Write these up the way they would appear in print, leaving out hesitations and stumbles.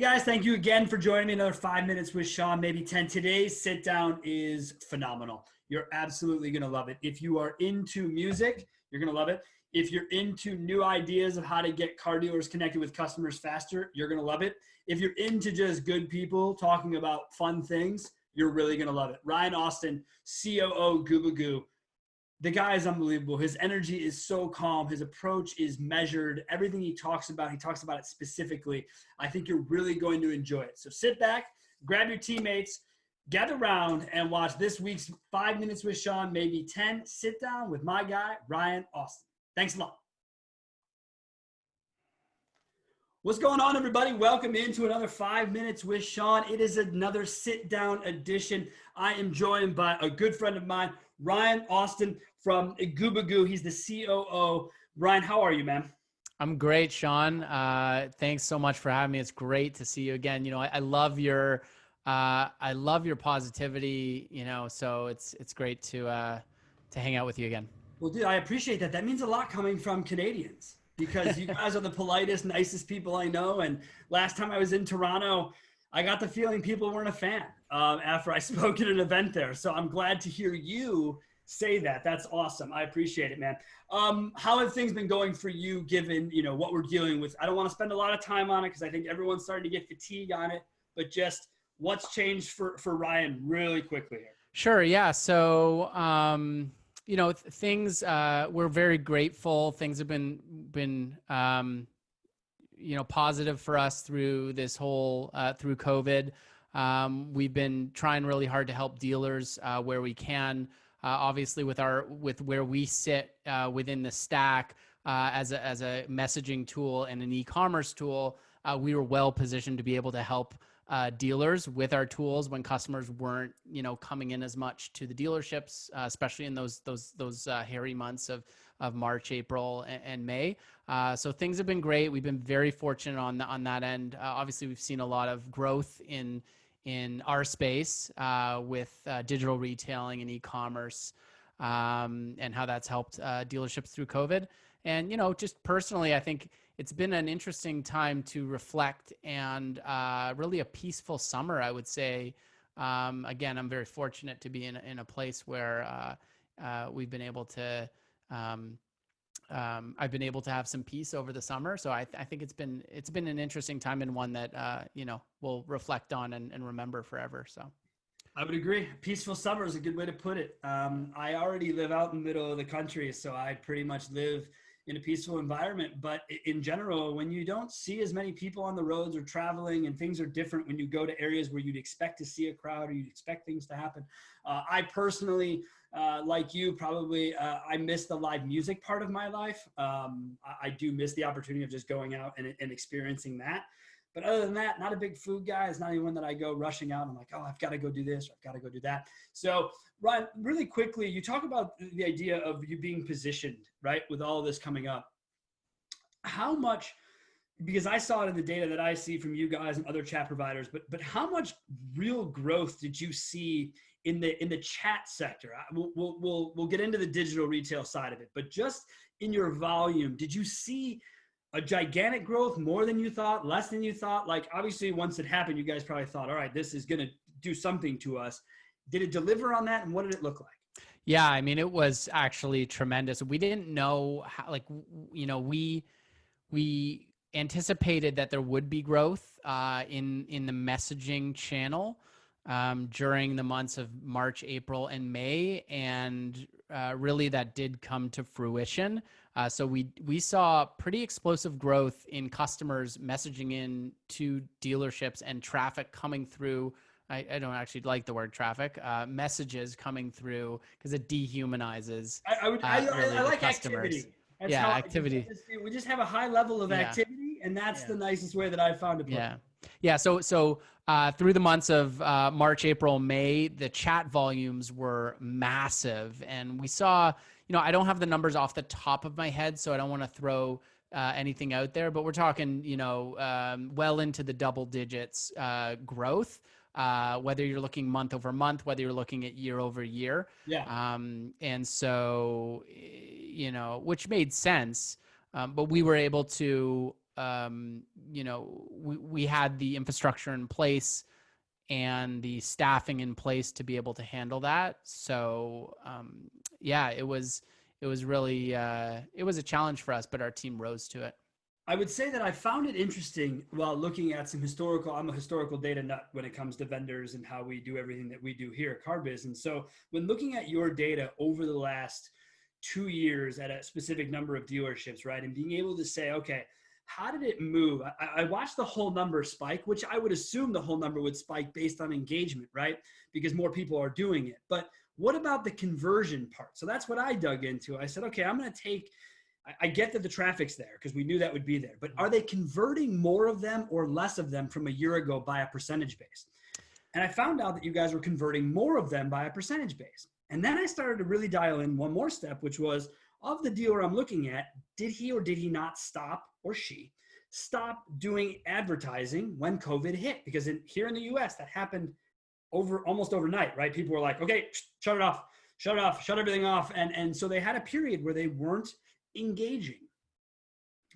guys, thank you again for joining me. Another 5 minutes with Sean, maybe 10. Today's sit down is phenomenal. You're absolutely going to love it. If you are into music, you're going to love it. If you're into new ideas of how to get car dealers connected with customers faster, you're going to love it. If you're into just good people talking about fun things, you're really going to love it. Ryan Osten, COO Gubagoo. The guy is unbelievable. His energy is so calm. His approach is measured. Everything he talks about it specifically. I think you're really going to enjoy it. So sit back, grab your teammates, gather around, and watch this week's 5 minutes with Sean, maybe 10. Sit down with my guy, Ryan Osten. Thanks a lot. What's going on, everybody? Welcome into another 5 minutes with Sean. It is another sit-down edition. I am joined by a good friend of mine, Ryan Osten from Gubagoo. He's the COO. Ryan, how are you, man? I'm great, Sean. Thanks so much for having me. It's great to see you again. You know, I love your positivity. You know, so it's great to hang out with you again. Well, dude, I appreciate that. That means a lot coming from Canadians because you guys are the politest, nicest people I know. And last time I was in Toronto, I got the feeling people weren't a fan after I spoke at an event there. So I'm glad to hear you say that. That's awesome. I appreciate it, man. How have things been going for you given, you know, what we're dealing with? I don't want to spend a lot of time on it because I think everyone's starting to get fatigue on it, but just what's changed for Ryan really quickly here? Sure. Yeah. So, you know, things, we're very grateful. Things have been you know, positive for us through this whole, through COVID. We've been trying really hard to help dealers where we can. Obviously, with where we sit within the stack as a messaging tool and an e-commerce tool, we were well positioned to be able to help dealers with our tools when customers weren't, you know, coming in as much to the dealerships, especially in those hairy months of March, April, and May. So things have been great. We've been very fortunate on that end. Obviously, we've seen a lot of growth in our space with digital retailing and e-commerce and how that's helped dealerships through COVID. And, you know, just personally, I think it's been an interesting time to reflect and really a peaceful summer, I would say. Again, I'm very fortunate to be in a place where we've been able to I've been able to have some peace over the summer. So I think it's been an interesting time and one that, you know, we'll reflect on and remember forever. So I would agree. Peaceful summer is a good way to put it. I already live out in the middle of the country, so I pretty much live in a peaceful environment. But in general, when you don't see as many people on the roads or traveling and things are different when you go to areas where you'd expect to see a crowd or you'd expect things to happen. I personally, like you, probably I miss the live music part of my life. I do miss the opportunity of just going out and experiencing that. But other than that, not a big food guy. It's not anyone that I go rushing out. I'm like, oh, I've got to go do this or I've got to go do that. So Ryan, really quickly, you talk about the idea of you being positioned, right, with all of this coming up. How much, because I saw it in the data that I see from you guys and other chat providers, but how much real growth did you see in the chat sector? We'll get into the digital retail side of it, but just in your volume, did you see a gigantic growth, more than you thought, less than you thought? Like, obviously, once it happened, you guys probably thought, all right, this is going to do something to us. Did it deliver on that? And what did it look like? Yeah, I mean, it was actually tremendous. We didn't know how, like, you know, we anticipated that there would be growth in the messaging channel during the months of March, April, and May. And really that did come to fruition. So we saw pretty explosive growth in customers messaging in to dealerships and traffic coming through. I don't actually like the word traffic, messages coming through because it dehumanizes I like customers. Activity. That's yeah, how activity. We just have a high level of activity, and that's the nicest way that I've found to put it. Yeah. So through the months of March, April, May, the chat volumes were massive, and we saw, you know, I don't have the numbers off the top of my head, so I don't want to throw anything out there, but we're talking, you know, well into the double digits growth. Whether you're looking month over month, whether you're looking at year over year. Yeah. And so, you know, which made sense. But we were able to we had the infrastructure in place and the staffing in place to be able to handle that. So yeah, it was really it was a challenge for us, but our team rose to it. I would say that I found it interesting while looking at some historical. I'm a historical data nut when it comes to vendors and how we do everything that we do here at CarBiz. And so when looking at your data over the last 2 years at a specific number of dealerships, right, and being able to say, okay, how did it move? I watched the whole number spike, which I would assume the whole number would spike based on engagement, right? Because more people are doing it. But what about the conversion part? So that's what I dug into. I said, okay, I'm going to take, I get that the traffic's there because we knew that would be there, but are they converting more of them or less of them from a year ago by a percentage base? And I found out that you guys were converting more of them by a percentage base. And then I started to really dial in one more step, which was, of the dealer I'm looking at, did he or did he not stop, or she stop doing advertising when COVID hit? Because here in the US, that happened almost overnight, right? People were like, okay, shut it off, shut everything off. And so they had a period where they weren't engaging.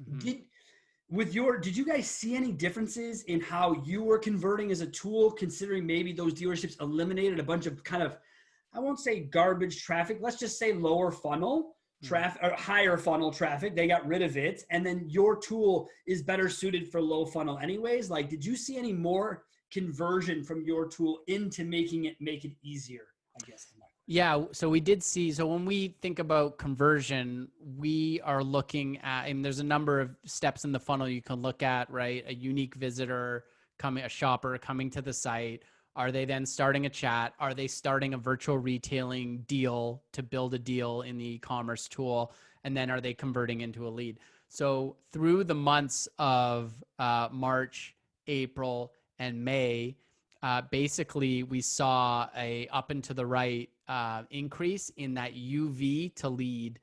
Mm-hmm. Did you guys see any differences in how you were converting as a tool, considering maybe those dealerships eliminated a bunch of kind of, I won't say garbage traffic, let's just say lower funnel traffic or higher funnel traffic? They got rid of it. And then your tool is better suited for low funnel anyways. Like, did you see any more conversion from your tool into make it easier, I guess? Yeah, so we did see, so when we think about conversion, we are looking at, and there's a number of steps in the funnel you can look at, right? A unique visitor a shopper coming to the site. Are they then starting a chat? Are they starting a virtual retailing deal to build a deal in the e-commerce tool? And then are they converting into a lead? So through the months of March, April, and May, basically we saw a up and to the right increase in that UV to lead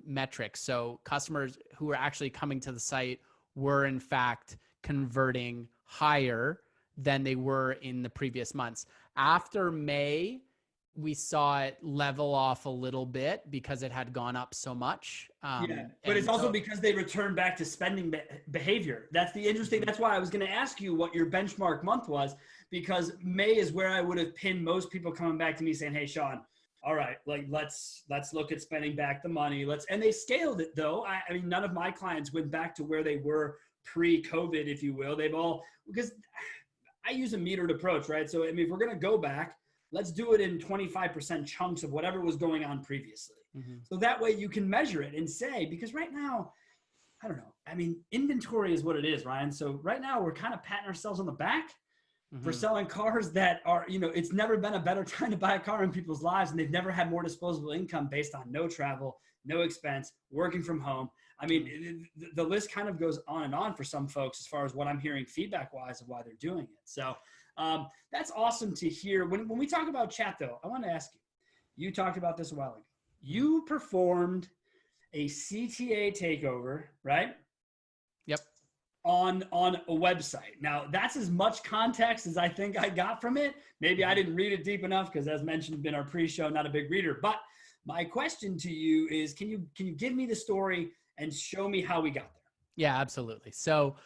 metrics. So customers who were actually coming to the site were in fact converting higher than they were in the previous months. After May, we saw it level off a little bit because it had gone up so much. Yeah, but it's also because they returned back to spending behavior. That's the interesting. That's why I was going to ask you what your benchmark month was, because May is where I would have pinned most people coming back to me saying, "Hey, Sean, all right, like let's look at spending back the money. And they scaled it though. I mean, none of my clients went back to where they were pre-COVID, if you will. They've all, because I use a metered approach, right? So I mean, if we're going to go back, let's do it in 25% chunks of whatever was going on previously. Mm-hmm. So that way you can measure it and say, because right now, I don't know. I mean, inventory is what it is, Ryan. So right now we're kind of patting ourselves on the back for selling cars that are, it's never been a better time to buy a car in people's lives. And they've never had more disposable income based on no travel, no expense, working from home. I mean, the list kind of goes on and on for some folks as far as what I'm hearing feedback wise of why they're doing it. So that's awesome to hear. When we talk about chat though, I want to ask you talked about this a while ago. You performed a CTA takeover, right? Yep. On a website. Now that's as much context as I think I got from it. Maybe I didn't read it deep enough because, as mentioned in our pre-show, not a big reader. But my question to you is, can you give me the story and show me how we got there? Yeah, absolutely. So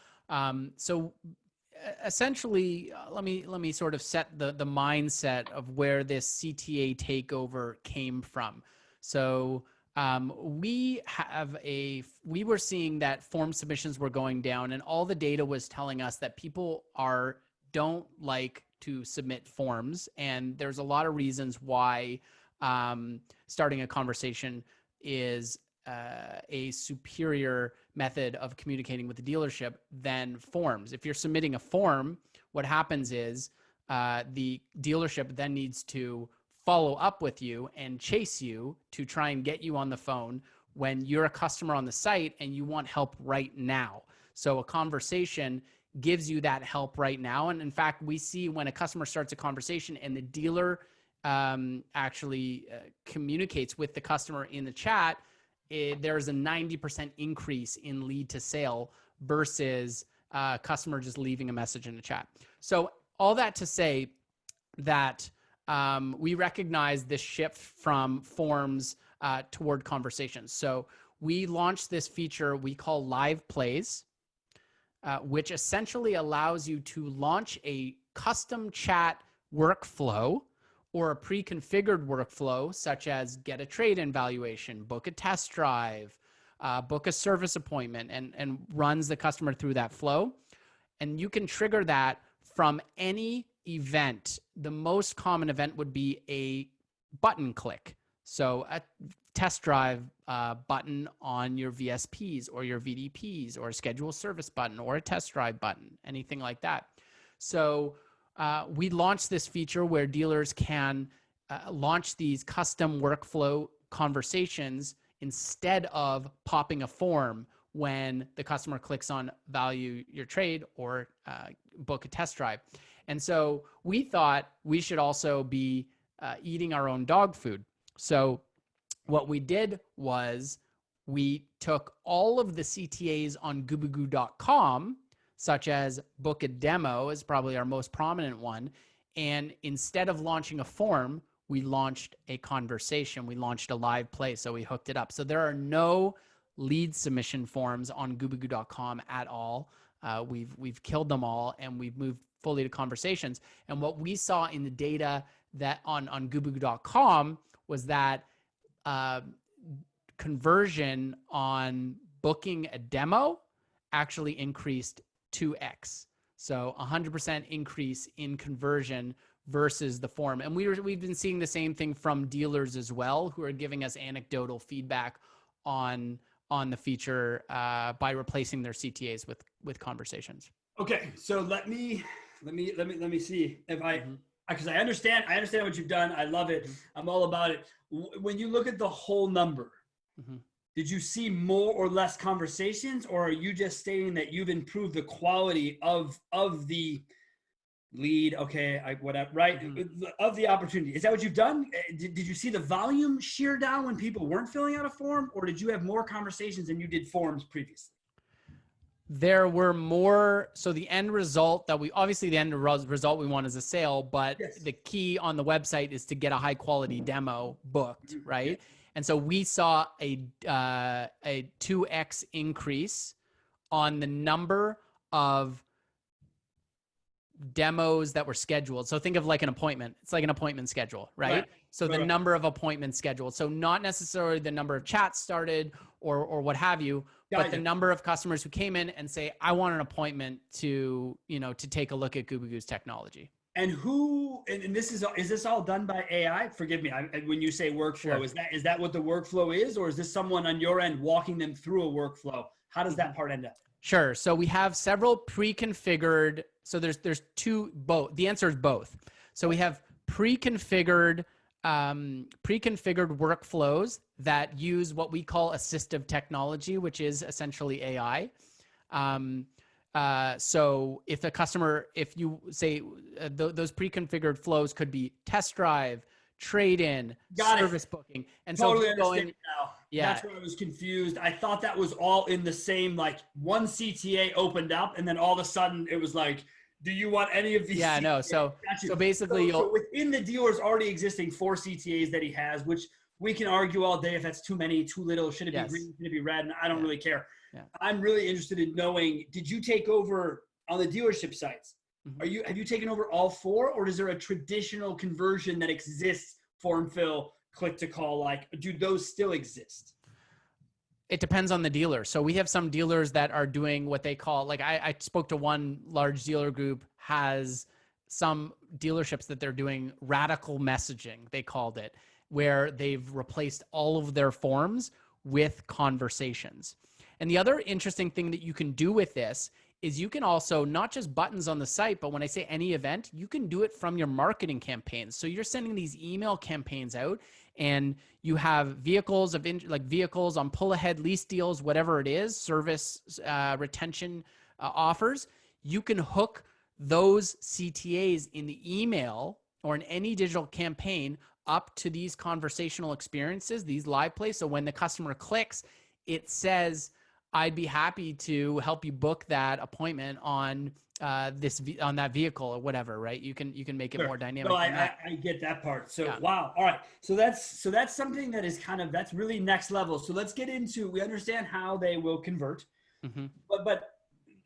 essentially, let me sort of set the mindset of where this CTA takeover came from. So we were seeing that form submissions were going down, and all the data was telling us that people don't like to submit forms, and there's a lot of reasons why starting a conversation is a superior method of communicating with the dealership than forms. If you're submitting a form, what happens is the dealership then needs to follow up with you and chase you to try and get you on the phone when you're a customer on the site and you want help right now. So a conversation gives you that help right now. And in fact, we see when a customer starts a conversation and the dealer actually communicates with the customer in the chat, there's a 90% increase in lead to sale versus customer just leaving a message in the chat. So all that to say that we recognize this shift from forms toward conversations. So we launched this feature we call Live Plays, which essentially allows you to launch a custom chat workflow or a pre-configured workflow, such as get a trade-in valuation, book a test drive, book a service appointment, and runs the customer through that flow. And you can trigger that from any event. The most common event would be a button click. So a test drive button on your VSPs or your VDPs, or a schedule service button or a test drive button, anything like that. So we launched this feature where dealers can launch these custom workflow conversations instead of popping a form when the customer clicks on value your trade or book a test drive. And so we thought we should also be eating our own dog food. So what we did was we took all of the CTAs on Gubagoo.com, such as book a demo is probably our most prominent one. And instead of launching a form, we launched a conversation. We launched a live play. So we hooked it up. So there are no lead submission forms on Gubagoo.com at all. We've killed them all, and we've moved fully to conversations. And what we saw in the data that on Gubagoo.com was that conversion on booking a demo actually increased 2x. So 100% increase in conversion versus the form. And we've been seeing the same thing from dealers as well, who are giving us anecdotal feedback on the feature by replacing their CTAs with conversations. Okay, so let me see if I, because I understand what you've done. I love it. I'm all about it. When you look at the whole number, did you see more or less conversations, or are you just stating that you've improved the quality of the lead? Okay, whatever, right? Of the opportunity. Is that what you've done? Did you see the volume shear down when people weren't filling out a form, or did you have more conversations than you did forms previously? There were more. So the end result that the end result we want is a sale, but yes, the key on the website is to get a high quality demo booked, right? Yeah. And so we saw a 2x increase on the number of demos that were scheduled. So think of like an appointment. It's like an appointment schedule, right? So the number of appointments scheduled. So not necessarily the number of chats started or what have you, but the number of customers who came in and say, I want an appointment to take a look at Gubagoo's technology. And and this is this all done by AI? Forgive me. When you say workflow, sure, is that what the workflow is, or is this someone on your end walking them through a workflow? How does that part end up? Sure. So we have several pre-configured. So there's both. The answer is both. So we have pre-configured workflows that use what we call assistive technology, which is essentially AI. So if you say those pre-configured flows could be test drive, trade-in, service booking. And totally so understand now. Yeah. That's where I was confused. I thought that was all in the same, like one CTA opened up and then all of a sudden it was like, do you want any of these? Yeah, CTAs? No. So basically so within the dealer's already existing 4 CTAs that he has, which we can argue all day if that's too many, too little, should it be green, should it be red? And I don't really care. Yeah. I'm really interested in knowing, did you take over on the dealership sites? Have you taken over all 4, or is there a traditional conversion that exists, form fill, click to call? Like, do those still exist? It depends on the dealer. So we have some dealers that are doing what they call, like I spoke to one large dealer group, has some dealerships that they're doing radical messaging, they called it, where they've replaced all of their forms with conversations. And the other interesting thing that you can do with this is you can also, not just buttons on the site, but when I say any event, you can do it from your marketing campaigns. So you're sending these email campaigns out and you have vehicles on pull ahead lease deals, whatever it is, service retention offers. You can hook those CTAs in the email or in any digital campaign up to these conversational experiences, these live plays. So when the customer clicks, it says, I'd be happy to help you book that appointment on on that vehicle or whatever, right? You can make it Sure. more No, dynamic than that. I get that part. So Yeah. wow. All right. So that's something that is that's really next level. So let's get into, we understand how they will convert, Mm-hmm. but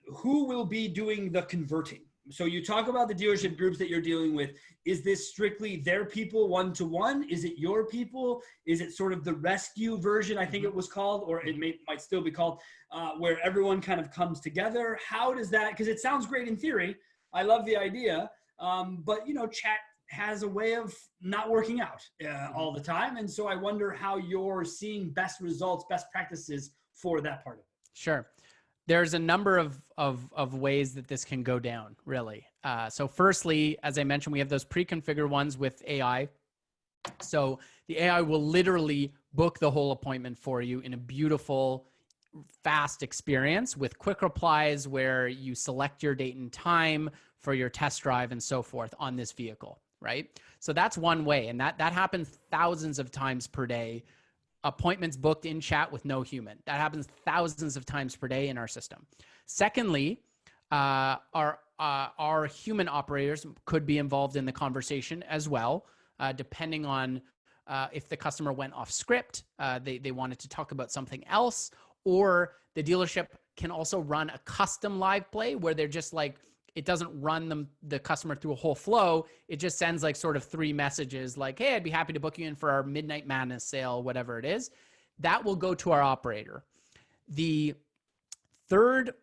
who will be doing the converting? So you talk about the dealership groups that you're dealing with. Is this strictly their people one-to-one? Is it your people? Is it sort of the rescue version, I think it was called, or it might still be called, where everyone kind of comes together? How does that, because it sounds great in theory. I love the idea. But, chat has a way of not working out all the time. And so I wonder how you're seeing best results, best practices for that part of it. Sure. There's a number of ways that this can go down, really. So firstly, as I mentioned, we have those pre-configured ones with AI. So the AI will literally book the whole appointment for you in a beautiful, fast experience with quick replies where you select your date and time for your test drive and so forth on this vehicle, right? So that's one way. And that happens thousands of times per day. Appointments booked in chat with no human. That happens thousands of times per day in our system. Secondly, our human operators could be involved in the conversation as well, depending on if the customer went off script, they wanted to talk about something else, or the dealership can also run a custom live play where they're just like, it doesn't run the customer through a whole flow. It just sends like sort of 3 messages like, hey, I'd be happy to book you in for our Midnight Madness sale, whatever it is. That will go to our operator. The third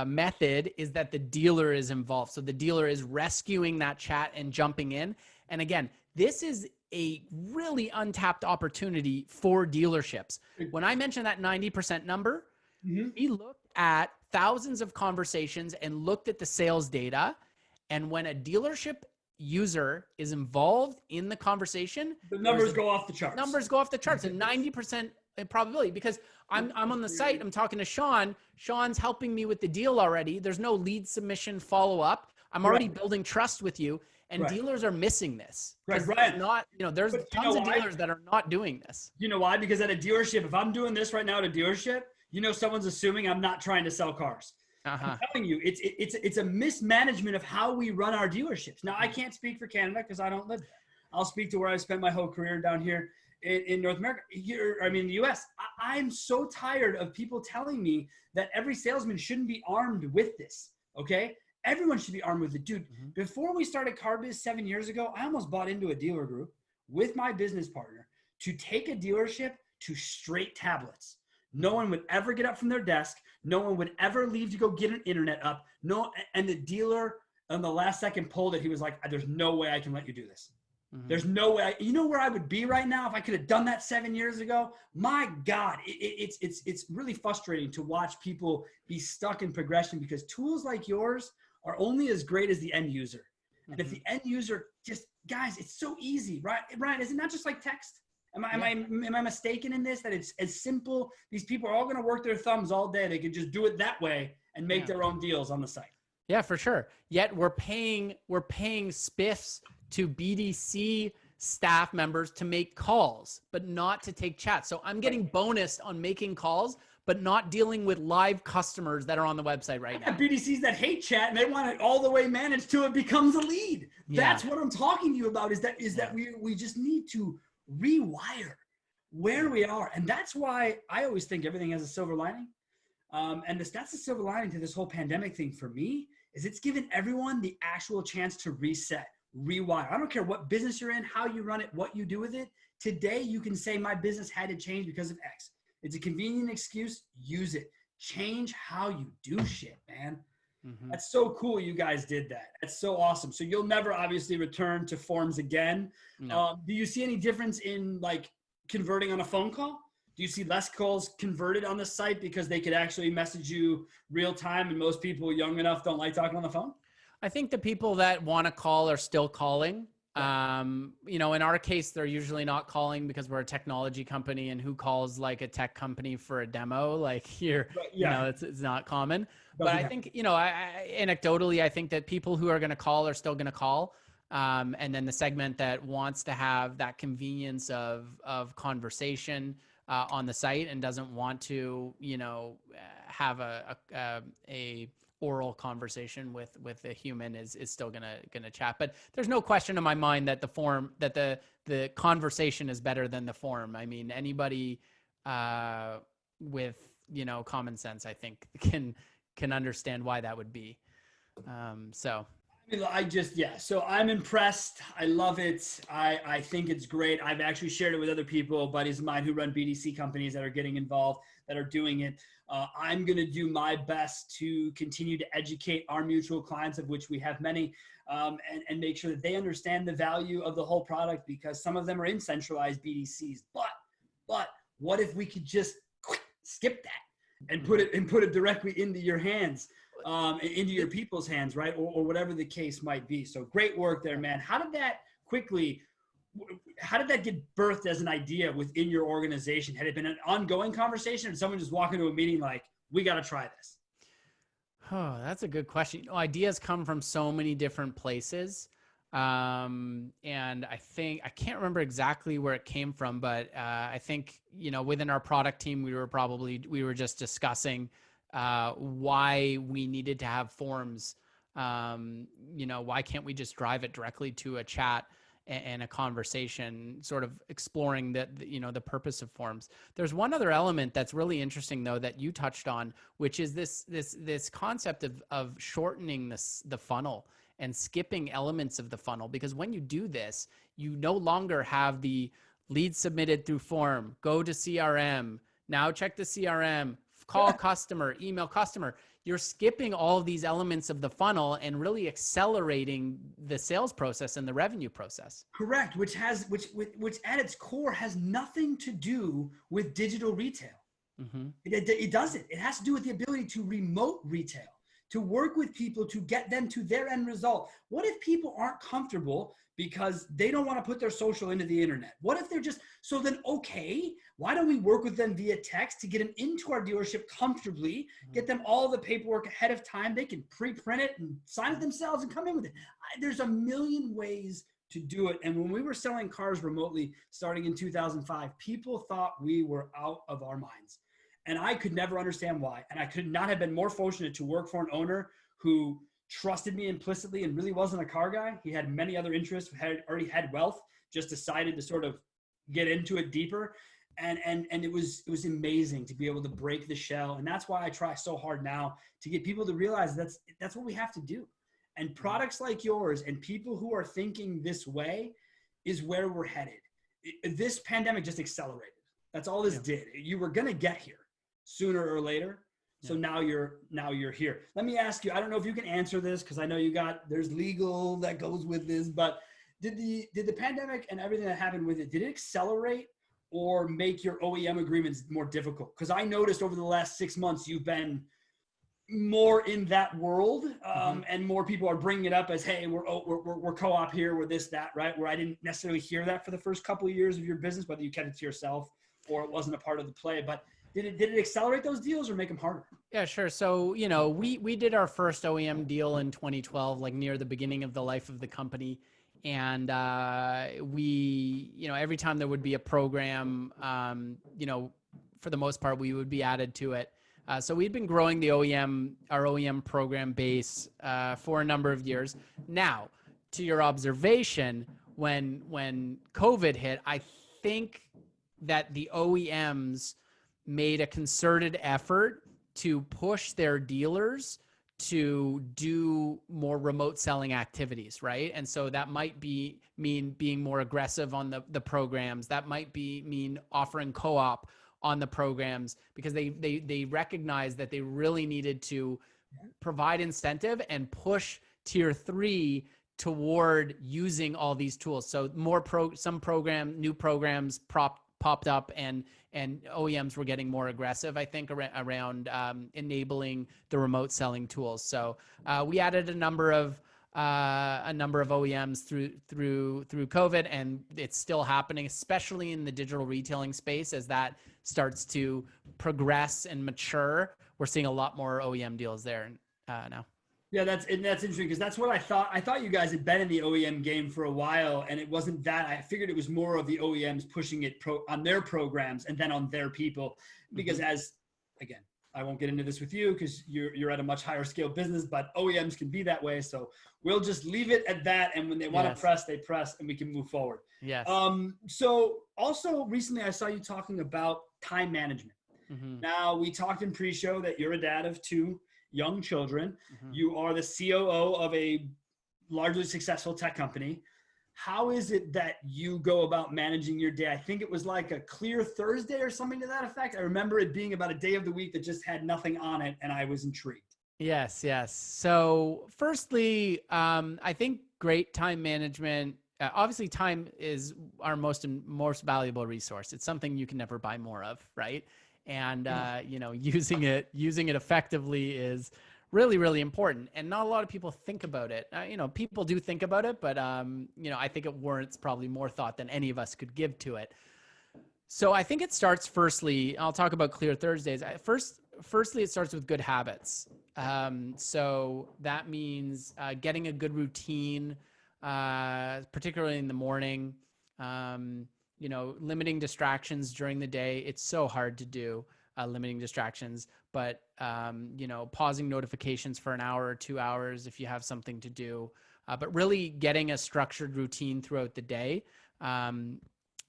method is that the dealer is involved. So the dealer is rescuing that chat and jumping in. And again, this is a really untapped opportunity for dealerships. When I mentioned that 90% number, we looked at thousands of conversations and looked at the sales data. And when a dealership user is involved in the conversation, the numbers go off the charts. Numbers go off the charts, and 90% probability, because I'm on the site, I'm talking to Sean. Sean's helping me with the deal already. There's no lead submission follow-up. I'm already building trust with you. And dealers are missing this. Right, there's tons of dealers that are not doing this. You know why? Because at a dealership, if I'm doing this right now at a dealership, someone's assuming I'm not trying to sell cars. I'm telling you, it's a mismanagement of how we run our dealerships. Now, I can't speak for Canada because I don't live there. I'll speak to where I spent my whole career down here in North America, in the US. I'm so tired of people telling me that every salesman shouldn't be armed with this, okay? Everyone should be armed with it. Dude, before we started CarBiz 7 years ago, I almost bought into a dealer group with my business partner to take a dealership to straight tablets. No one would ever get up from their desk. No one would ever leave to go get an internet up. And the dealer on the last second pulled it. He was like, there's no way I can let you do this. There's no way. You know where I would be right now if I could have done that 7 years ago? My God, it's really frustrating to watch people be stuck in progression because tools like yours are only as great as the end user. And if the end user guys, it's so easy, right? Ryan, is it not just like text? Am I mistaken in this, that it's as simple? These people are all going to work their thumbs all day. They could just do it that way and make their own deals on the site. Yeah, for sure. Yet we're paying spiffs to BDC staff members to make calls, but not to take chats. So I'm getting bonused on making calls, but not dealing with live customers that are on the website right now. BDCs that hate chat and they want it all the way managed till it becomes a lead. That's what I'm talking to you about, is that we just need to rewire where we are. And that's why I always think everything has a silver lining. And that's the silver lining to this whole pandemic thing for me, is it's given everyone the actual chance to reset, rewire. I don't care what business you're in, how you run it, what you do with it. Today, you can say my business had to change because of X. It's a convenient excuse. Use it. Change how you do shit, man. That's so cool you guys did that. That's so awesome. So you'll never obviously return to forms again. No. Do you see any difference in like converting on a phone call? Do you see less calls converted on the site because they could actually message you real time, and most people young enough don't like talking on the phone? I think the people that want to call are still calling. In our case, they're usually not calling because we're a technology company, and who calls like a tech company for a demo? Like here, it's not common. But I think, anecdotally, I think that people who are going to call are still going to call. And then the segment that wants to have that convenience of conversation on the site and doesn't want to, have a oral conversation with a human is still gonna chat. But there's no question in my mind that the conversation is better than the form. I mean, anybody with common sense, I think, can understand why that would be. So So I'm impressed. I love it. I think it's great. I've actually shared it with other people, buddies of mine who run BDC companies that are getting involved, that are doing it. I'm going to do my best to continue to educate our mutual clients, of which we have many, and make sure that they understand the value of the whole product, because some of them are in centralized BDCs. But what if we could just skip that and put it directly into your hands? Into your people's hands, right? Or whatever the case might be. So great work there, man. How did that get birthed as an idea within your organization? Had it been an ongoing conversation, or did someone just walk into a meeting like, we got to try this? Oh, that's a good question. Ideas come from so many different places. And I can't remember exactly where it came from, but I think, within our product team, we were just discussing why we needed to have forms. Why can't we just drive it directly to a chat and a conversation, sort of exploring the purpose of forms. There's one other element that's really interesting, though, that you touched on, which is this concept of shortening the funnel and skipping elements of the funnel. Because when you do this, you no longer have the lead submitted through form, go to CRM, now check the CRM, call customer, email customer. You're skipping all of these elements of the funnel and really accelerating the sales process and the revenue process. Correct, which at its core has nothing to do with digital retail. Mm-hmm. It doesn't. It has to do with the ability to remote retail, to work with people, to get them to their end result. What if people aren't comfortable because they don't want to put their social into the internet? What if they're okay, why don't we work with them via text to get them into our dealership comfortably, get them all the paperwork ahead of time. They can pre-print it and sign it themselves and come in with it. There's a million ways to do it. And when we were selling cars remotely, starting in 2005, people thought we were out of our minds. And I could never understand why. And I could not have been more fortunate to work for an owner who trusted me implicitly and really wasn't a car guy. He had many other interests, already had wealth, just decided to sort of get into it deeper. And it was amazing to be able to break the shell. And that's why I try so hard now to get people to realize that's what we have to do. And products like yours and people who are thinking this way is where we're headed. This pandemic just accelerated. That's all this did. You were going to get here sooner or later. So now you're here. Let me ask you, I don't know if you can answer this, because I know there's legal that goes with this, but did the pandemic and everything that happened with it, did it accelerate or make your OEM agreements more difficult? Because I noticed over the last 6 months, you've been more in that world, and more people are bringing it up as, hey, we're co-op here, we're this, that, right? Where I didn't necessarily hear that for the first couple of years of your business, whether you kept it to yourself or it wasn't a part of the play. But did it accelerate those deals or make them harder? Yeah, sure. So, we did our first OEM deal in 2012, like near the beginning of the life of the company. And we, every time there would be a program, for the most part, we would be added to it. So we'd been growing our OEM program base for a number of years. Now, to your observation, when COVID hit, I think that the OEMs made a concerted effort to push their dealers to do more remote selling activities, right? And so that might mean being more aggressive on the programs. That might mean offering co-op on the programs, because they recognize that they really needed to provide incentive and push tier 3 toward using all these tools. So new programs popped up, and OEMs were getting more aggressive, I think, around enabling the remote selling tools. So we added a number of OEMs through COVID, and it's still happening, especially in the digital retailing space. As that starts to progress and mature, we're seeing a lot more OEM deals there now. Yeah, that's interesting because that's what I thought. I thought you guys had been in the OEM game for a while, and it wasn't that. I figured it was more of the OEMs pushing it on their programs and then on their people. Because as again, I won't get into this with you because you're at a much higher scale business, but OEMs can be that way. So we'll just leave it at that. And when they want to press, they press, and we can move forward. Yes. So also recently, I saw you talking about time management. Now, we talked in pre-show that you're a dad of 2 young children. You are the COO of a largely successful tech company. How is it that you go about managing your day? I think it was like a clear Thursday or something to that effect. I remember it being about a day of the week that just had nothing on it, and I was intrigued. Yes. So firstly, I think great time management, obviously time is our most valuable resource. It's something you can never buy more of, right? And, using it effectively is really, really important. And not a lot of people think about it. People do think about it, but, I think it warrants probably more thought than any of us could give to it. So I think it starts firstly, I'll talk about Clear Thursdays. Firstly, it starts with good habits. So that means getting a good routine, particularly in the morning, limiting distractions during the day. It's so hard to do, limiting distractions, but, pausing notifications for an hour or 2 hours if you have something to do, but really getting a structured routine throughout the day,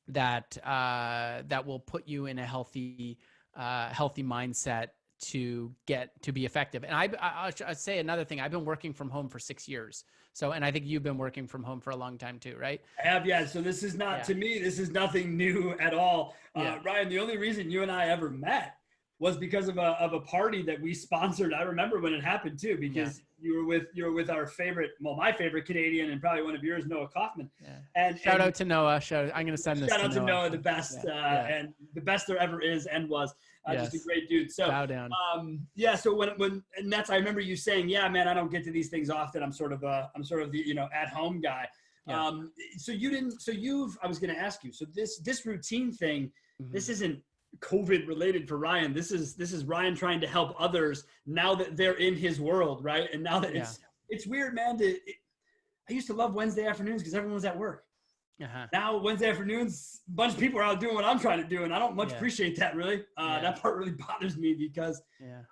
that will put you in a healthy mindset to be effective. And I'd say another thing, I've been working from home for 6 years. So, and I think you've been working from home for a long time too, right? I have, yeah. So this is not, to me, this is nothing new at all. Ryan, the only reason you and I ever met was because of a party that we sponsored. I remember when it happened too, because you were with our favorite, my favorite Canadian, and probably one of yours, Noah Kaufman. Yeah. And shout out to Noah. I'm going to send this. Shout out to Noah, the best, and the best there ever is and was. Just a great dude. So bow down. So and that's, I remember you saying, yeah, man, I don't get to these things often. I'm sort of the at home guy. Yeah. I was going to ask you. So this routine thing, this isn't COVID related for Ryan. This is Ryan trying to help others now that they're in his world, right? And now that it's weird, man. I used to love Wednesday afternoons because everyone was at work. Now Wednesday afternoons, a bunch of people are out doing what I'm trying to do, and I don't much appreciate that really. That part really bothers me because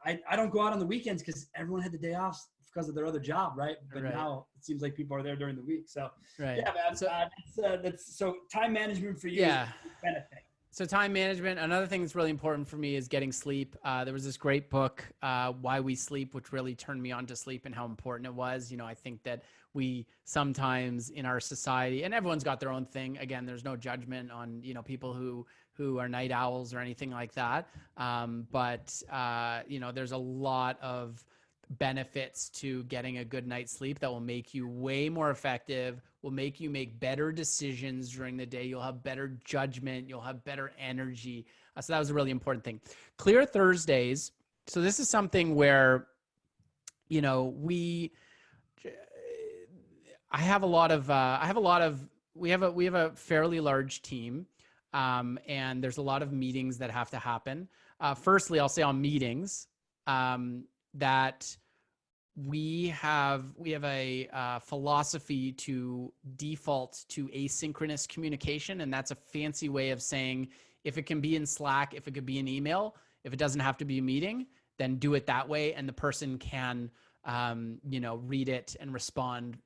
I don't go out on the weekends because everyone had the day off because of their other job, right? But now it seems like people are there during the week. So man, so time management for you is a benefit. So time management, another thing that's really important for me is getting sleep. There was this great book, Why We Sleep, which really turned me on to sleep and how important it was. I think that we sometimes in our society, and everyone's got their own thing. Again, there's no judgment on, people who are night owls or anything like that. But there's a lot of benefits to getting a good night's sleep that will make you way more effective, will make you make better decisions during the day. You'll have better judgment. You'll have better energy. So that was a really important thing. Clear Thursdays. So this is something where, we have a fairly large team. And there's a lot of meetings that have to happen. Firstly, I'll say on meetings, that we have a philosophy to default to asynchronous communication. And that's a fancy way of saying, if it can be in Slack, if it could be an email, if it doesn't have to be a meeting, then do it that way. And the person can, read it and respond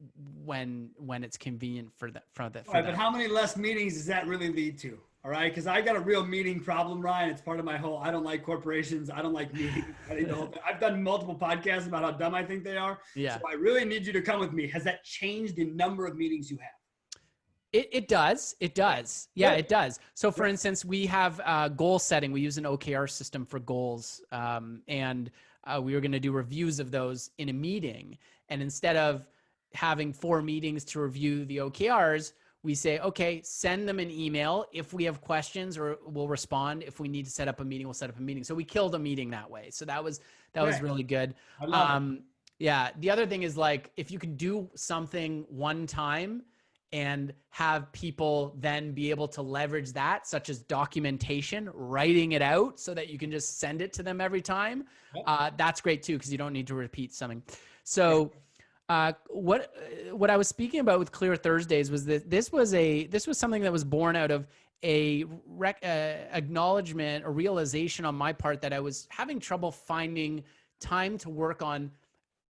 when it's convenient for them. Right, but how many less meetings does that really lead to? All right, because I got a real meeting problem, Ryan. It's part of my whole, I don't like corporations. I don't like meetings. I've done multiple podcasts about how dumb I think they are. Yeah. So I really need you to come with me. Has that changed the number of meetings you have? It does. Yeah, it does. So for instance, we have goal setting. We use an OKR system for goals. And we were going to do reviews of those in a meeting. And instead of having 4 meetings to review the OKRs, we say, okay, send them an email. If we have questions, or we'll respond. If we need to set up a meeting, we'll set up a meeting. So we killed a meeting that way. So that was really good. I love it. Yeah. The other thing is, like, if you can do something one time and have people then be able to leverage that, such as documentation, writing it out so that you can just send it to them every time. That's great too, because you don't need to repeat something. So what I was speaking about with Clear Thursdays was that this was something that was born out of a acknowledgement, a realization on my part that I was having trouble finding time to work on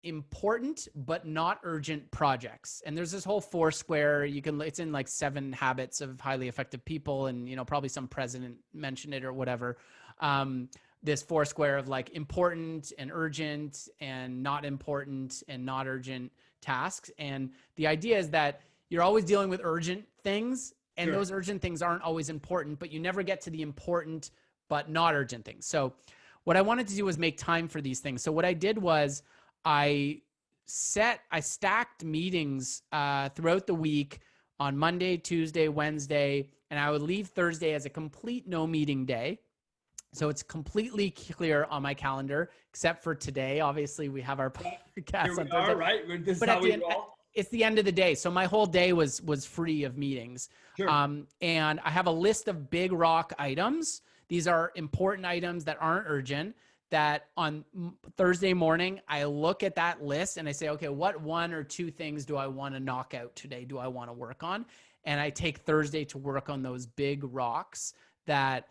important but not urgent projects. And there's this whole Foursquare, it's in like 7 Habits of Highly Effective People, and probably some president mentioned it or whatever. This Foursquare of like important and urgent and not important and not urgent tasks. And the idea is that you're always dealing with urgent things, and those urgent things aren't always important, but you never get to the important but not urgent things. So what I wanted to do was make time for these things. So what I did was I stacked meetings throughout the week on Monday, Tuesday, Wednesday, and I would leave Thursday as a complete no meeting day. So it's completely clear on my calendar, except for today. Obviously, we have our podcast. Here we are, right? This but is how we roll. It's the end of the day, so my whole day was free of meetings. Sure. And I have a list of big rock items. These are important items that aren't urgent. That on Thursday morning, I look at that list and I say, okay, what 1 or 2 things do I want to knock out today? Do I want to work on? And I take Thursday to work on those big rocks that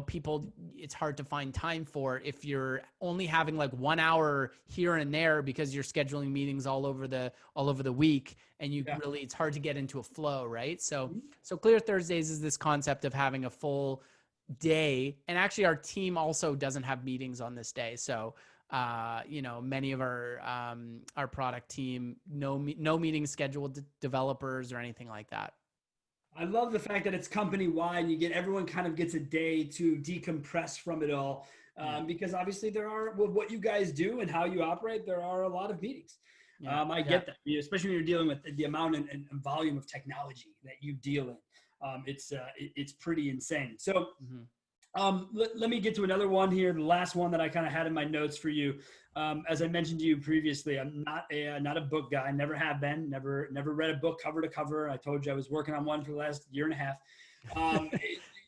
people, it's hard to find time for if you're only having like 1 hour here and there because you're scheduling meetings all over the week, and really, it's hard to get into a flow, right? So Clear Thursdays is this concept of having a full day, and actually our team also doesn't have meetings on this day. So many of our product team, no meetings scheduled, developers or anything like that. I love the fact that it's company wide. Everyone kind of gets a day to decompress from it all, because obviously there are, with what you guys do and how you operate, there are a lot of meetings. I get that, especially when you're dealing with the amount and volume of technology that you deal in. It's pretty insane. So let me get to another one here. The last one that I kind of had in my notes for you. As I mentioned to you previously, I'm not a book guy. Never have been. Never read a book cover to cover. I told you I was working on one for the last year and a half.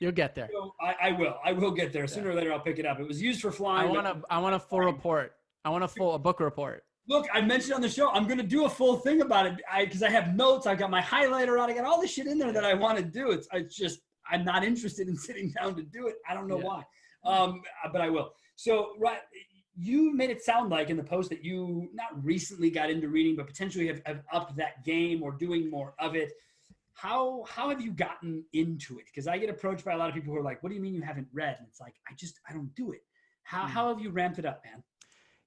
You'll get there. So I will get there. Sooner or later, I'll pick it up. It was used for flying. I want a full report. I want a book report. Look, I mentioned on the show, I'm going to do a full thing about it because I have notes. I got my highlighter on. I got all this shit in there that I want to do. It's just, I'm not interested in sitting down to do it. I don't know why, but I will. So, right, you made it sound like in the post that you not recently got into reading, but potentially have upped that game or doing more of it. How have you gotten into it? Because I get approached by a lot of people who are like, what do you mean you haven't read? And it's like, I don't do it. How have you ramped it up, man?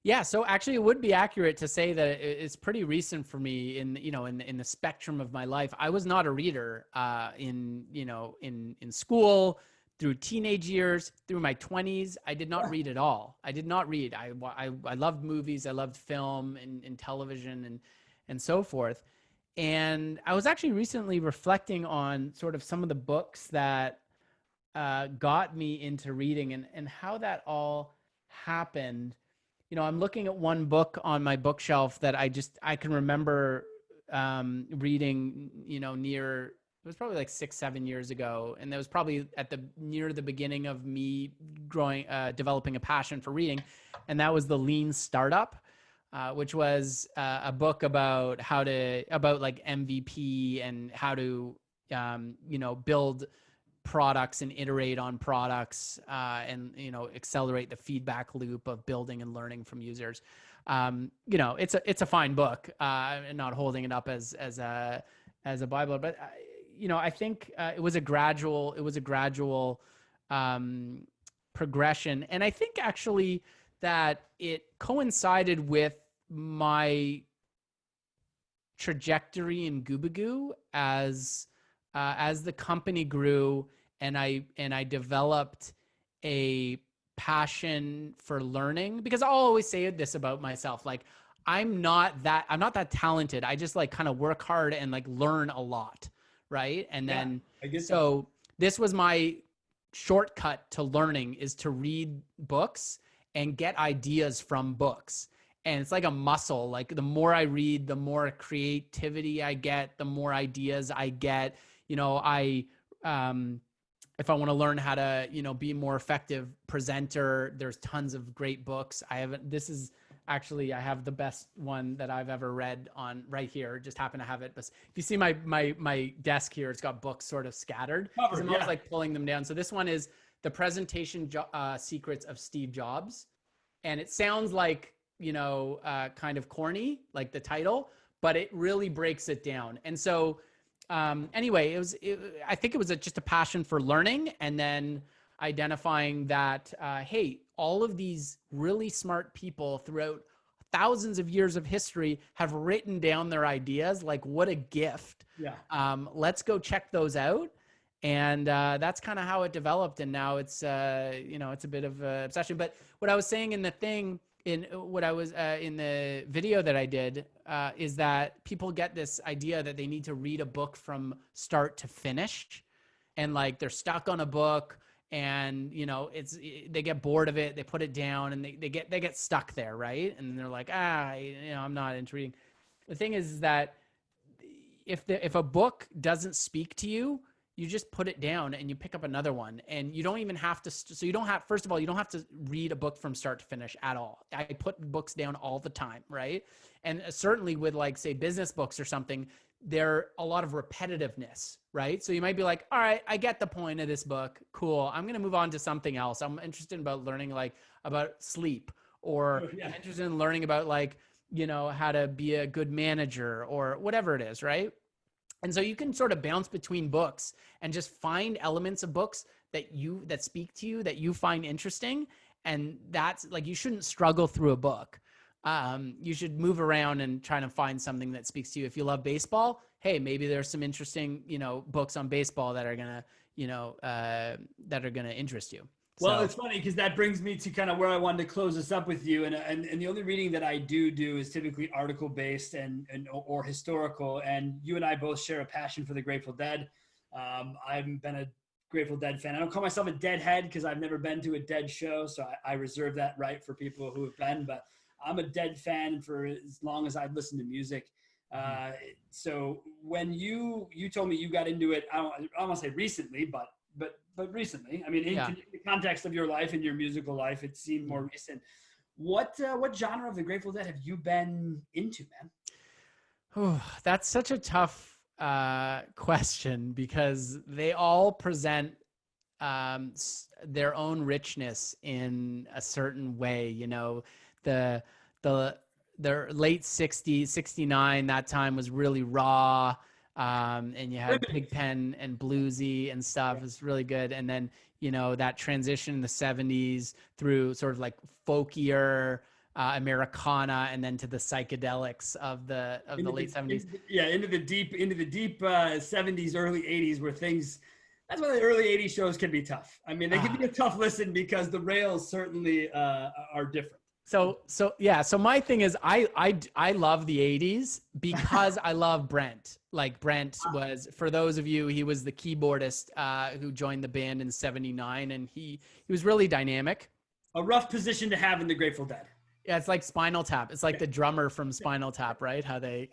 Yeah, so actually it would be accurate to say that it's pretty recent for me in the spectrum of my life. I was not a reader in school, through teenage years, through my 20s. I did not read at all. I did not read. I loved movies, I loved film and television and so forth. And I was actually recently reflecting on sort of some of the books that got me into reading and how that all happened. I'm looking at one book on my bookshelf that I can remember reading, it was probably like 6-7 years ago. And that was probably near the beginning of me developing a passion for reading. And that was The Lean Startup, which was a book about like MVP and how to, build products and iterate on products and accelerate the feedback loop of building and learning from users. It's a fine book, and not holding it up as a Bible, but I think it was a gradual progression, and I think actually that it coincided with my trajectory in Gubagoo as the company grew and I developed a passion for learning, because I'll always say this about myself. Like, I'm not that talented. I just like kind of work hard and like learn a lot. Right. And then, so this was my shortcut to learning, is to read books and get ideas from books. And it's like a muscle. Like, the more I read, the more creativity I get, the more ideas I get. If I want to learn how to, be a more effective presenter, there's tons of great books. This is Actually, I have the best one that I've ever read on right here. Just happen to have it. But if you see my desk here, it's got books sort of scattered because I'm always like pulling them down. So this one is The Presentation Secrets of Steve Jobs. And it sounds like, kind of corny, like the title, but it really breaks it down. And so anyway, I think it was just a passion for learning, and then identifying that, hey, all of these really smart people throughout thousands of years of history have written down their ideas. Like, what a gift. Yeah. Let's go check those out. And that's kind of how it developed. And now it's, it's a bit of an obsession. But what I was saying in the thing, in the video that I did, is that people get this idea that they need to read a book from start to finish. And like, they're stuck on a book, and they get bored of it, they put it down, and they get stuck there, right? And they're like, I'm not into reading. The thing is that if a book doesn't speak to you, you just put it down and you pick up another one, and you don't even have to. So you don't have, first of all, you don't have to read a book from start to finish at all. I put books down all the time, right? And certainly with, like, say, business books or something, there a lot of repetitiveness, right? So you might be like, all right, I get the point of this book. Cool. I'm going to move on to something else. I'm interested about learning about sleep, or I'm interested in learning about how to be a good manager, or whatever it is, right? And so you can sort of bounce between books and just find elements of books that speak to you, that you find interesting. And that's like, you shouldn't struggle through a book. You should move around and try to find something that speaks to you. If you love baseball, hey, maybe there's some interesting, books on baseball that are gonna, interest you. Well, it's funny because that brings me to kind of where I wanted to close this up with you. And the only reading that I do is typically article based or historical. And you and I both share a passion for the Grateful Dead. I've been a Grateful Dead fan. I don't call myself a Deadhead because I've never been to a Dead show, so I reserve that right for people who have been. But I'm a Dead fan for as long as I've listened to music. So when you told me you got into it, I don't want to say recently, but recently, I mean, in the context of your life and your musical life, it seemed more recent. What genre of the Grateful Dead have you been into, man? Oh, that's such a tough question, because they all present their own richness in a certain way. The late 60s, 69, that time was really raw. And you had Pigpen and bluesy and stuff. It's really good. And then, that transition in the 70s through sort of like folkier Americana, and then to the psychedelics of the late 70s. Into the deep 70s, early 80s, where things, that's why the early 80s shows can be tough. I mean, they can be a tough listen because the rails certainly are different. So my thing is, I love the 80s because I love Brent. Like, Brent was, for those of you, he was the keyboardist who joined the band in '79, and he was really dynamic. A rough position to have in the Grateful Dead. Yeah, it's like Spinal Tap. It's like the drummer from Spinal Tap, right? How they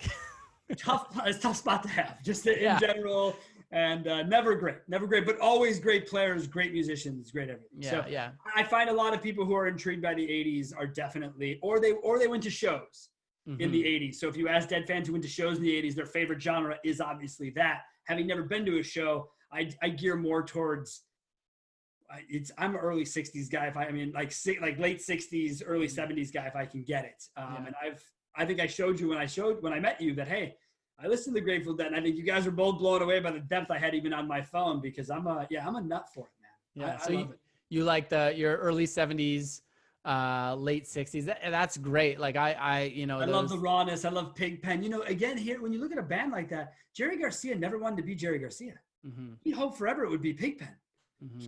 it's a tough spot to have, just in general. And never great, but always great players, great musicians, great everything. I find a lot of people who are intrigued by the 80s are definitely, or they went to shows in the 80s. So if you ask Dead fans who went to shows in the 80s, their favorite genre is obviously that. Having never been to a show, I gear more towards, I'm an early 60s guy. Like late 60s, early 70s guy, if I can get it. And I think I showed you when I met you that, hey, I listened to the Grateful Dead, and I think you guys are both blown away by the depth I had even on my phone, because I'm a nut for it, man. Yeah. So you like your early 70s, late 60s. That's great. Like I love the rawness. I love Pigpen. Again, here, when you look at a band like that, Jerry Garcia never wanted to be Jerry Garcia. Mm-hmm. He hoped forever it would be Pigpen.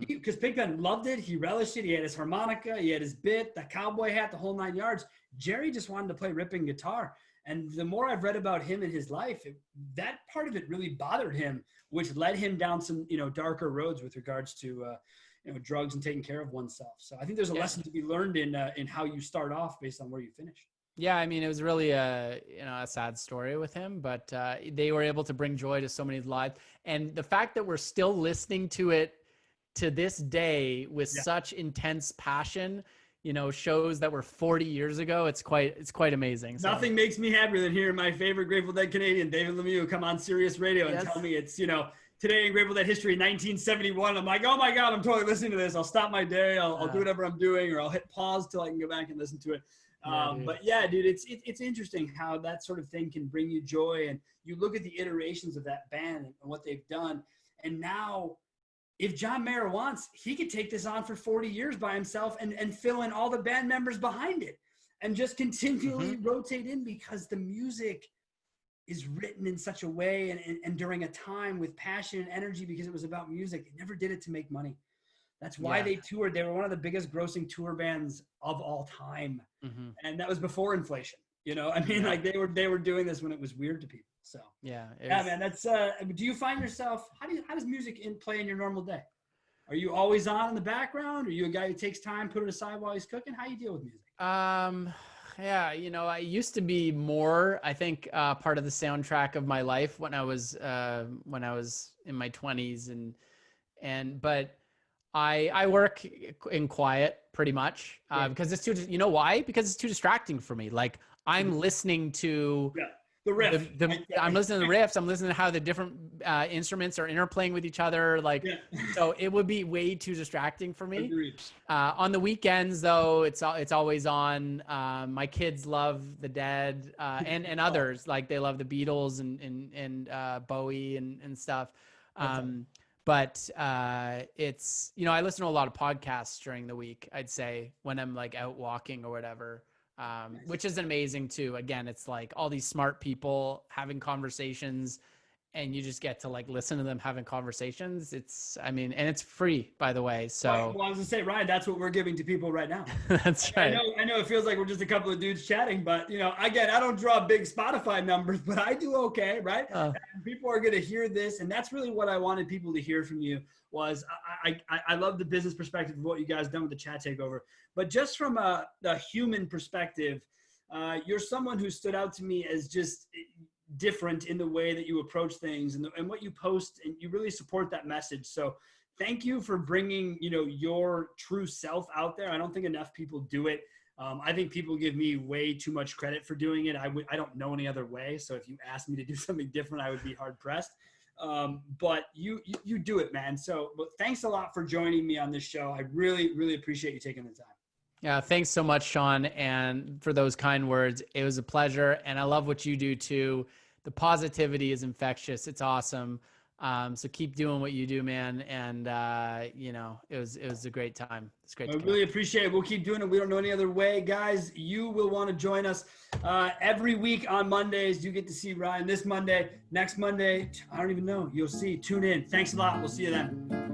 Because Pigpen loved it. He relished it. He had his harmonica. He had his bit, the cowboy hat, the whole 9 yards. Jerry just wanted to play ripping guitar. And the more I've read about him and his life, that part of it really bothered him, which led him down some, darker roads with regards to, drugs and taking care of oneself. So I think there's a lesson to be learned in how you start off based on where you finish. Yeah, I mean, it was really a sad story with him, but they were able to bring joy to so many lives. And the fact that we're still listening to it to this day with such intense passion shows that were 40 years ago. It's quite amazing. So. Nothing makes me happier than hearing my favorite Grateful Dead Canadian, David Lemieux, come on Sirius Radio and tell me it's, today in Grateful Dead history, 1971. I'm like, oh my God, I'm totally listening to this. I'll stop my day. I'll do whatever I'm doing, or I'll hit pause till I can go back and listen to it. But yeah, dude, it's interesting how that sort of thing can bring you joy. And you look at the iterations of that band and what they've done. And now, if John Mayer wants, he could take this on for 40 years by himself and fill in all the band members behind it and just continually rotate in, because the music is written in such a way and during a time with passion and energy, because it was about music. They never did it to make money. That's why they toured. They were one of the biggest grossing tour bands of all time. And that was before inflation. Like they were doing this when it was weird to people. So yeah, man, that's do you find yourself, how does music play in your normal day? Are you always on in the background? Are you a guy who takes time, put it aside while he's cooking? How do you deal with music? Yeah, I used to be more, I think, part of the soundtrack of my life when I was in my 20s but I work in quiet pretty much because it's too, why? Because it's too distracting for me. Like I'm listening to the riff. I'm listening to the riffs. I'm listening to how the different instruments are interplaying with each other. So it would be way too distracting for me. On the weekends, though, it's always on. My kids love the Dead and others. Like they love the Beatles and Bowie and stuff. But it's, I listen to a lot of podcasts during the week, I'd say, when I'm like out walking or whatever. Which is amazing too. Again, it's like all these smart people having conversations and you just get to like listen to them having conversations. And it's free, by the way. So well, I was gonna say, Ryan, that's what we're giving to people right now. That's right. I know it feels like we're just a couple of dudes chatting, but again, I don't draw big Spotify numbers, but I do okay, right? And people are gonna hear this, and that's really what I wanted people to hear from you. Was I love the business perspective of what you guys done with the chat takeover, but just from a human perspective, you're someone who stood out to me as just different in the way that you approach things and what you post, and you really support that message. So thank you for bringing your true self out there. I don't think enough people do it. I think people give me way too much credit for doing it. I don't know any other way. So if you asked me to do something different, I would be hard pressed. But you do it, man. So thanks a lot for joining me on this show. I really, really appreciate you taking the time. Yeah. Thanks so much, Sean. And for those kind words, it was a pleasure. And I love what you do too. The positivity is infectious. It's awesome. So keep doing what you do, man. And, it was a great time. It's great. I really appreciate it. We'll keep doing it. We don't know any other way. Guys, you will want to join us every week on Mondays. You get to see Ryan this Monday, next Monday. I don't even know. You'll see. Tune in. Thanks a lot. We'll see you then.